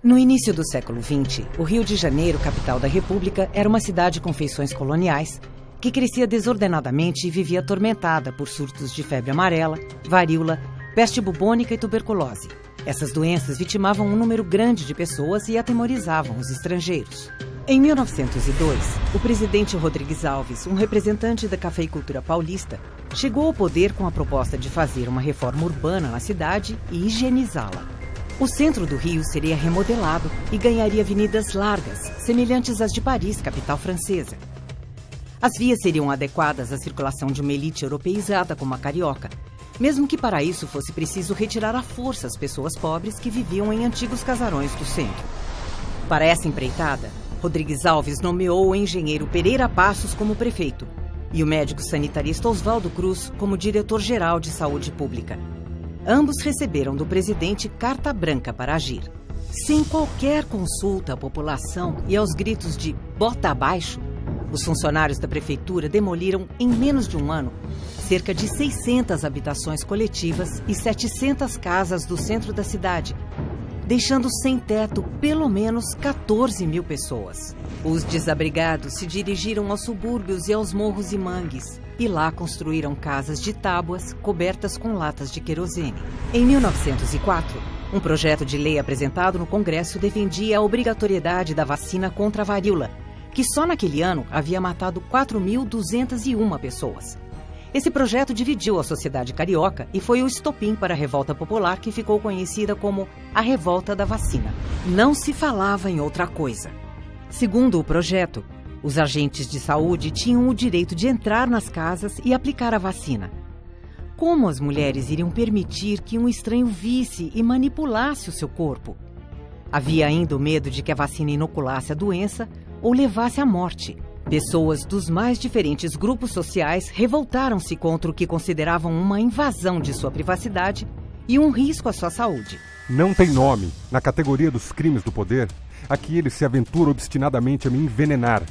No início do século XX, o Rio de Janeiro, capital da República, era uma cidade com feições coloniais que crescia desordenadamente e vivia atormentada por surtos de febre amarela, varíola, peste bubônica e tuberculose. Essas doenças vitimavam um número grande de pessoas e atemorizavam os estrangeiros. Em 1902, o presidente Rodrigues Alves, um representante da cafeicultura paulista, chegou ao poder com a proposta de fazer uma reforma urbana na cidade e higienizá-la. O centro do Rio seria remodelado e ganharia avenidas largas, semelhantes às de Paris, capital francesa. As vias seriam adequadas à circulação de uma elite europeizada como a carioca, mesmo que para isso fosse preciso retirar à força as pessoas pobres que viviam em antigos casarões do centro. Para essa empreitada, Rodrigues Alves nomeou o engenheiro Pereira Passos como prefeito e o médico sanitarista Oswaldo Cruz como diretor-geral de saúde pública. Ambos receberam do presidente carta branca para agir. Sem qualquer consulta à população e aos gritos de "bota abaixo", os funcionários da prefeitura demoliram, em menos de um ano, cerca de 600 habitações coletivas e 700 casas do centro da cidade, deixando sem teto pelo menos 14 mil pessoas. Os desabrigados se dirigiram aos subúrbios e aos morros e mangues, e lá construíram casas de tábuas cobertas com latas de querosene. Em 1904, um projeto de lei apresentado no Congresso defendia a obrigatoriedade da vacina contra a varíola, que só naquele ano havia matado 4.201 pessoas. Esse projeto dividiu a sociedade carioca e foi o estopim para a revolta popular que ficou conhecida como a Revolta da Vacina. Não se falava em outra coisa. Segundo o projeto, os agentes de saúde tinham o direito de entrar nas casas e aplicar a vacina. Como as mulheres iriam permitir que um estranho visse e manipulasse o seu corpo? Havia ainda o medo de que a vacina inoculasse a doença ou levasse à morte. Pessoas dos mais diferentes grupos sociais revoltaram-se contra o que consideravam uma invasão de sua privacidade e um risco à sua saúde. Não tem nome, na categoria dos crimes do poder, a que ele se aventura obstinadamente a me envenenar,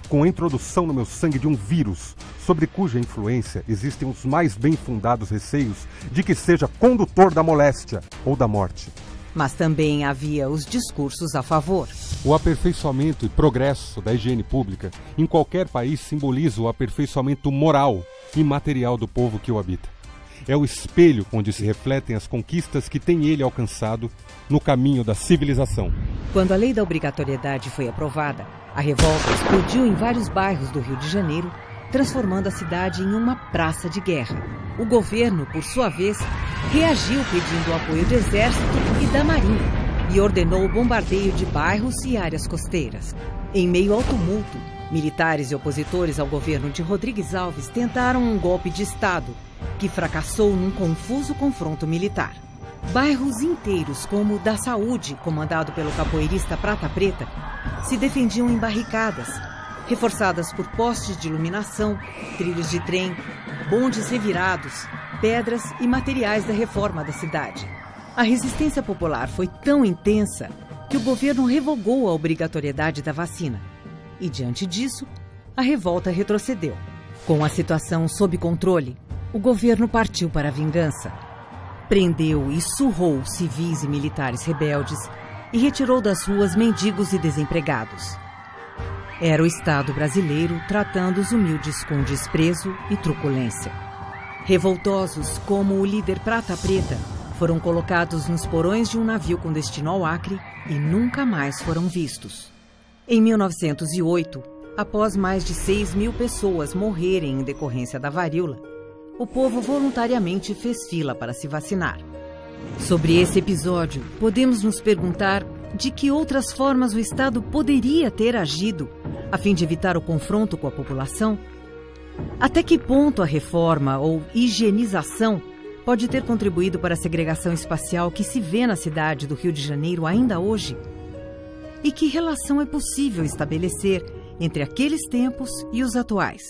com a introdução no meu sangue de um vírus, sobre cuja influência existem os mais bem fundados receios de que seja condutor da moléstia ou da morte. Mas também havia os discursos a favor. O aperfeiçoamento e progresso da higiene pública em qualquer país simboliza o aperfeiçoamento moral e material do povo que o habita. É o espelho onde se refletem as conquistas que tem ele alcançado no caminho da civilização. Quando a lei da obrigatoriedade foi aprovada, a revolta explodiu em vários bairros do Rio de Janeiro, transformando a cidade em uma praça de guerra. O governo, por sua vez, reagiu pedindo o apoio do Exército e da Marinha e ordenou o bombardeio de bairros e áreas costeiras. Em meio ao tumulto, militares e opositores ao governo de Rodrigues Alves tentaram um golpe de Estado, que fracassou num confuso confronto militar. Bairros inteiros, como o da Saúde, comandado pelo capoeirista Prata Preta, se defendiam em barricadas, reforçadas por postes de iluminação, trilhos de trem, bondes revirados, pedras e materiais da reforma da cidade. A resistência popular foi tão intensa que o governo revogou a obrigatoriedade da vacina. E, diante disso, a revolta retrocedeu. Com a situação sob controle, o governo partiu para a vingança. Prendeu e surrou civis e militares rebeldes e retirou das ruas mendigos e desempregados. Era o Estado brasileiro tratando os humildes com desprezo e truculência. Revoltosos como o líder Prata Preta foram colocados nos porões de um navio com destino ao Acre e nunca mais foram vistos. Em 1908, após mais de 6.000 pessoas morrerem em decorrência da varíola, o povo voluntariamente fez fila para se vacinar. Sobre esse episódio, podemos nos perguntar de que outras formas o Estado poderia ter agido a fim de evitar o confronto com a população? Até que ponto a reforma ou higienização pode ter contribuído para a segregação espacial que se vê na cidade do Rio de Janeiro ainda hoje? E que relação é possível estabelecer entre aqueles tempos e os atuais?